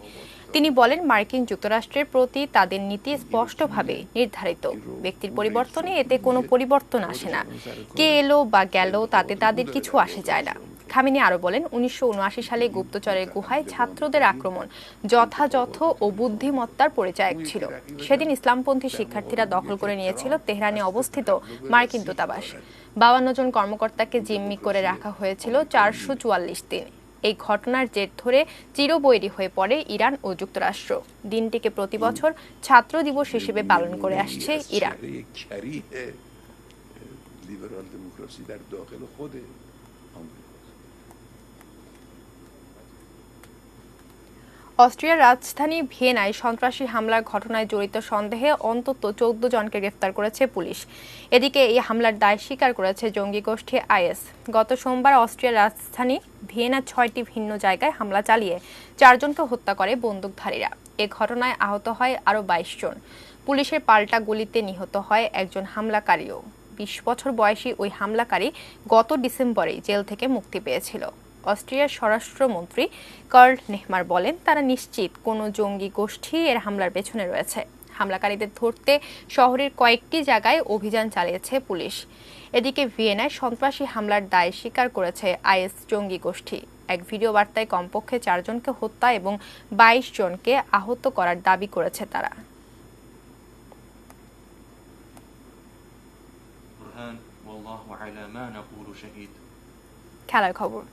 তিনি বলেন, মার্কিন যুক্তরাষ্ট্রের প্রতি তাদের নীতি স্পষ্টভাবে নির্ধারিত। ব্যক্তির পরিবর্তনে এতে কোনো পরিবর্তন আসে না। কে এলো বা গেল তাতে তাদের কিছু আসে যায় না। খামেনি আরো বলেন, 1979 সালে গুপ্তচরের গুহায় ছাত্রদের আক্রমণ যথাযথ ও বুদ্ধিমত্তার পরিচায়ক ছিল। সেদিন ইসলামপন্থী শিক্ষার্থীরা দখল করে নিয়েছিল তেহরানে অবস্থিত মার্কিন দূতাবাস। 52 জন কর্মকর্তাকে জিম্মি করে রাখা হয়েছিল 444 দিন। এই ঘটনার জের ধরে চিরবৈরী হয়ে পড়ে ইরান ও যুক্তরাষ্ট্র। দিনটিকে প্রতি বছর ছাত্র দিবস হিসেবে পালন করে আসছে ইরান। অস্ট্রিয়ার রাজধানী ভিয়েনায় সন্ত্রাসী হামলার ঘটনায় জড়িত সন্দেহে অন্তত 14 জনকে গ্রেফতার করেছে পুলিশ। এদিকে এই হামলার দায় স্বীকার করেছে জঙ্গি গোষ্ঠী আইএস। গত সোমবার অস্ট্রিয়ার রাজধানী ভিয়েনা 6টি ভিন্ন জায়গায় হামলা চালিয়ে 4 জনকে হত্যা করে বন্দুকধারীরা। এ ঘটনায় আহত হয় আরও 22 জন। পুলিশের পাল্টা গুলিতে নিহত হয় একজন হামলাকারীও। 20 বছর বয়সী ওই হামলাকারী গত ডিসেম্বরেই জেল থেকে মুক্তি পেয়েছিল। অস্ট্রিয়ার স্বরাষ্ট্রমন্ত্রী কার্ল নেহমার বলেন, তারা নিশ্চিত কোনো জঙ্গি গোষ্ঠী এর হামলার পেছনে রয়েছে। হামলাকারীদের ধরতে শহরের কয়েকটি জায়গায় অভিযান চালিয়েছে পুলিশ। এদিকে ভিয়েনায় সন্ত্রাসী হামলার দায় স্বীকার করেছে আইএস জঙ্গি গোষ্ঠী। এক ভিডিও বার্তায় কমপক্ষে 4 জনকে হত্যা এবং 22 জনকে আহত করার দাবি করেছে তারা। খেলার খবর।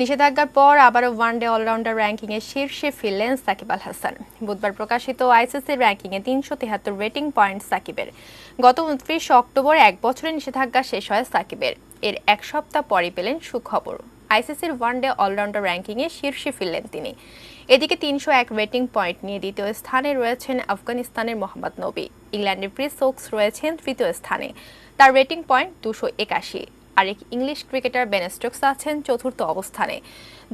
নিষেধাজ্ঞার পর আবারও ওয়ানডে অলরাউন্ডার র্যাঙ্কিংয়ে শীর্ষে ফিরলেন সাকিব আল হাসান। বুধবার প্রকাশিত আইসিসির র্যাঙ্কিংয়ে 373 রেটিং পয়েন্ট সাকিবের। গত 29 অক্টোবর 1 বছরের নিষেধাজ্ঞা শেষ হয় সাকিবের। এর 1 সপ্তাহ পরই পেলেন সুখবর। আইসিসির ওয়ানডে অলরাউন্ডার র্যাঙ্কিংয়ে শীর্ষে ফিরলেন তিনি। এদিকে 301 রেটিং পয়েন্ট নিয়ে দ্বিতীয় স্থানে রয়েছেন আফগানিস্তানের মোহাম্মদ নবী। ইংল্যান্ডের ক্রিস ওকস রয়েছেন তৃতীয় স্থানে, তার রেটিং পয়েন্ট 281। আরেক ইংলিশ ক্রিকেটার বেন স্টোকস আছেন চতুর্থ অবস্থানে,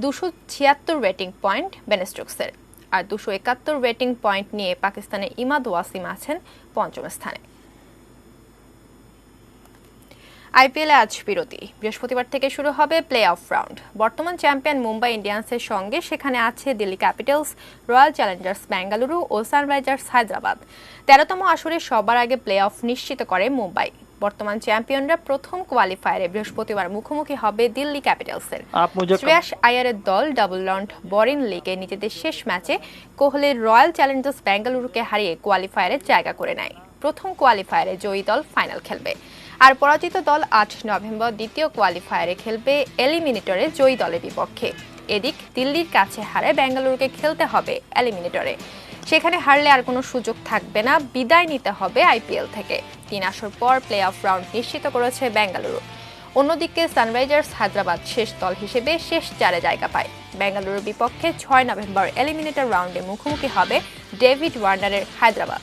276 রেটিং পয়েন্ট বেন স্টোকসের। আর 271 রেটিং পয়েন্ট নিয়ে পাকিস্তানের ইমাদ ওয়াসিম আছেন পঞ্চম স্থানে। আইপিএলে আজ বিরতি। বৃহস্পতিবার থেকে শুরু হবে প্লে অফ রাউন্ড। বর্তমান চ্যাম্পিয়ন মুম্বাই ইন্ডিয়ান্সের সঙ্গে সেখানে আছে Delhi Capitals, Royal Challengers Bengaluru ও সানরাইজার্স হায়দ্রাবাদ। 13তম আসরে সবার আগে প্লে অফ নিশ্চিত করে মুম্বাই। বর্তমান চ্যাম্পিয়নরা প্রথম কোয়ালিফায়ারে বৃহস্পতিবার মুখোমুখি হবে দিল্লি ক্যাপিটালসের। শ্রেয়াস আয়ারের দল ডাবল রাউন্ড বরিন লিগে নিজেদের শেষ ম্যাচে কোহলির রয়্যাল চ্যালেঞ্জার্স বেঙ্গালুরুকে হারিয়ে কোয়ালিফায়ারে জায়গা করে নেয়। প্রথম কোয়ালিফায়ারে জয়ী দল ফাইনাল খেলবে, আর পরাজিত দল 8 নভেম্বর দ্বিতীয় কোয়ালিফায়ারে খেলবে এলিমিনেটরে জয়ী দলের বিপক্ষে। এদিক দিল্লির কাছে হারে বেঙ্গালুরুকে খেলতে হবে এলিমিনেটরে। সেখানে হারলে আর কোনো সুযোগ থাকবে না, বিদায় নিতে হবে আইপিএল থেকে। 3 আসর পর প্লে অফ রাউন্ড নিশ্চিত করেছে বেঙ্গালুরু। অন্যদিকে সানরাইজার্স হায়দ্রাবাদ শেষ দল হিসেবে শেষ 4-এ জায়গা পায়। বেঙ্গালুরুর বিপক্ষে 6 নভেম্বর এলিমিনেটর রাউন্ডে মুখোমুখি হবে ডেভিড ওয়ার্নারের হায়দ্রাবাদ।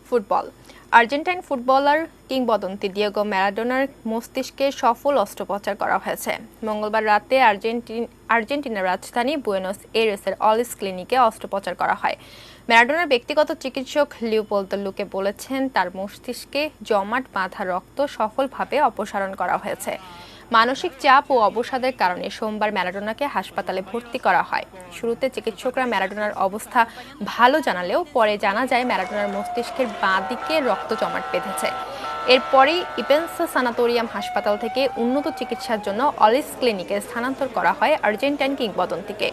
ফুটবল। আর্জেন্টাইন ফুটবলার কিংবদন্তি ডিয়েগো ম্যারাডোনার মস্তিষ্কে সফল অস্ত্রোপচার করা হয়েছে। মঙ্গলবার রাতে আর্জেন্টিনার রাজধানী বুয়েনোস এরেসের অলিস ক্লিনিকে অস্ত্রোপচার করা হয়। ম্যারাডোনার ব্যক্তিগত চিকিৎসক লিওপোলদো লুকে বলেছেন, তার মস্তিষ্কে জমাট বাঁধা রক্ত সফলভাবে অপসারণ করা হয়েছে। মানসিক চাপ ও অবসাদের কারণে সোমবার ম্যারাডোনাকে হাসপাতালে ভর্তি করা হয়। শুরুতে চিকিৎসকরা ম্যারাডোনার অবস্থা ভালো জানালেও পরে জানা যায় ম্যারাডোনার মস্তিষ্কের বাঁ দিকে রক্ত জমাট বেঁধেছে। এরপরই ইপেন্সা সানাটোরিয়াম হাসপাতাল থেকে উন্নত চিকিৎসার জন্য অলিস ক্লিনিকে স্থানান্তর করা হয় আর্জেন্টাইন কিংবদন্তিকে।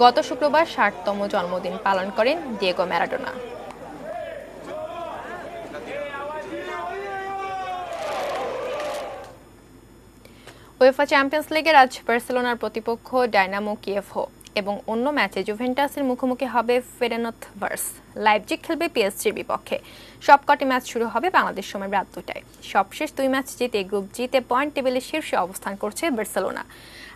গত শুক্রবার 60তম জন্মদিন পালন করেন ডিয়েগো ম্যারাডোনা। উয়েফা চ্যাম্পিয়ন্স লিগের আজ বার্সেলোনার প্রতিপক্ষ ডায়নামো কিয়েভ এবং অন্য ম্যাচে জুভেন্টাসের মুখোমুখি হবে ফেরেনভারস। লাইপজিগ খেলবে পিএসজির বিপক্ষে। সবকটি ম্যাচ শুরু হবে বাংলাদেশ সময় রাত 2টায়। সবশেষ 2 ম্যাচ জিতে গ্রুপ জিতে পয়েন্ট টেবিলের শীর্ষে অবস্থান করছে বার্সেলোনা।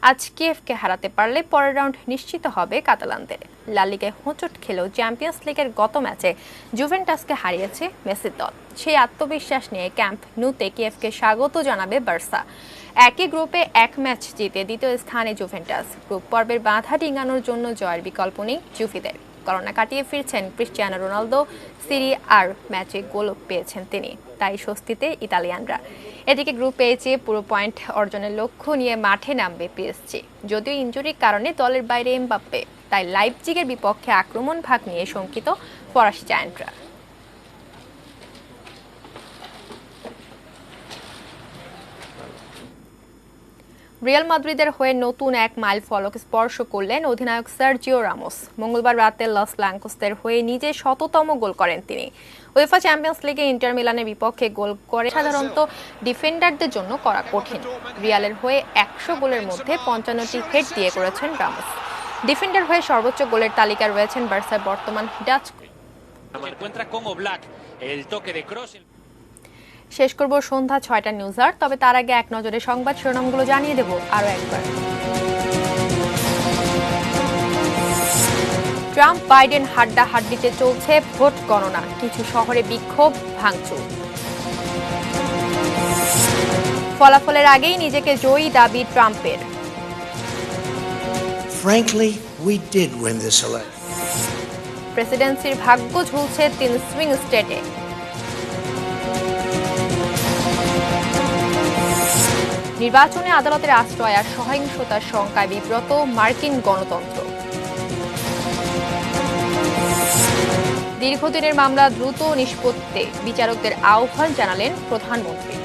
আজ কিয়েভকে হারাতে পারলে পরের রাউন্ড নিশ্চিত হবে কাতালানদের। লা লিগায় হোঁচট খেলেও চ্যাম্পিয়ন্স লিগের গত ম্যাচে জুভেন্টাসকে হারিয়েছে মেসির দল। সেই আত্মবিশ্বাস নিয়ে ক্যাম্প নুতে কিয়েভকে স্বাগত জানাবে বার্সা। একই গ্রুপে 1 ম্যাচ জিতে দ্বিতীয় স্থানে জুভেন্টাস। গ্রুপ পর্বের বাধা ডিঙানোর জন্য জয়ের বিকল্প নেই জুভিদের। করোনা কাটিয়ে ফিরছেন ক্রিস্টিয়ানো রোনালদো। সিরি আর ম্যাচে গোল পেয়েছেন তিনি, তাই স্বস্তিতে ইতালিয়ানরা। এদিকে গ্রুপ এ পুরো পয়েন্ট অর্জনের লক্ষ্য নিয়ে মাঠে নামবে পিএসজি। যদিও ইনজুরির কারণে দলের বাইরে এমবাপ্পে, তাই লাইপজিগের বিপক্ষে আক্রমণ ভাগ নিয়ে শঙ্কিত ফরাসি জায়ান্টরা। রিয়াল মাদ্রিদের হয়ে নতুন এক মাইল ফলক স্পর্শ করলেন অধিনায়ক সার্জিও রামোস। মঙ্গলবার রাতে লস ব্লাঙ্কোসদের হয়ে নিজে 100তম গোল করেন তিনি। উয়েফা চ্যাম্পিয়ন্স লিগে ইন্টার মিলানের বিপক্ষে গোল করে সাধারণত ডিফেন্ডারদের জন্য করা কঠিন। রিয়ালের হয়ে 100 গোলের মধ্যে 55টি হেড দিয়ে করেছেন রামোস। ডিফেন্ডার হয়ে সর্বোচ্চ গোলের তালিকায় রয়েছেন বার্সার বর্তমান ডাচ। শেষ করব সন্ধ্যা 6টা নিউজ আর, তবে তার আগে এক নজরে সংবাদ শিরোনামগুলো জানিয়ে দেব আরো একবার। ট্রাম্প বাইডেন হাড্ডাহাড্ডিতে চলছে ভোট গণনা, কিছু শহরে বিক্ষোভ ভাঙচুর। ফলাফলের আগেই নিজেকে জয়ী দাবি ট্রাম্পের। Frankly, we did win this election. প্রেসিডেন্সির ভাগ্য ঝুলছে 3 সুইং স্টেটে। নির্বাচনে আদালতের আশ্রয় আর সহিংসতার শঙ্কায় বিব্রত মার্কিন গণতন্ত্র। দীর্ঘদিনের মামলা দ্রুত নিষ্পত্তিতে বিচারকদের আহ্বান জানালেন প্রধানমন্ত্রী।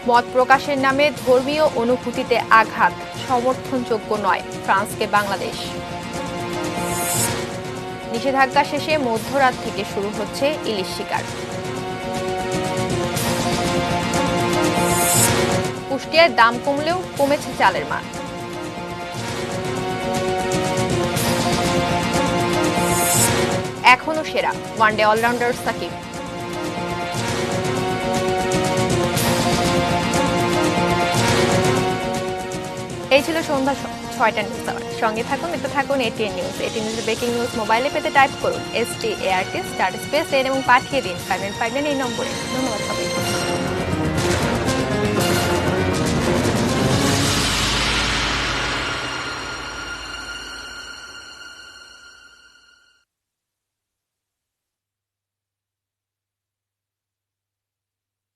মত প্রকাশের নামে ধর্মীয় অনুভূতিতে আঘাত সমর্থনযোগ্য নয়, ফ্রান্সকে বাংলাদেশ। নিষেধাজ্ঞা শেষে মধ্যরাত থেকে শুরু হচ্ছে ইলিশ শিকার। কুষ্টিয়ায় দাম কমলেও কমেছে চালের মান। এখনো সেরা ওয়ানডে অলরাউন্ডার সাকিব। এই ছিল সন্ধ্যা 6টা নিউজ আওয়ার। সঙ্গে থাকুন, দেখতে থাকুন এটিএন নিউজ। এটিএন নিউজের ব্রেকিং নিউজ মোবাইলে পেতে টাইপ করুন START * এবং পাঠিয়ে দিন 595 এই নম্বরে। ধন্যবাদ সবাইকে।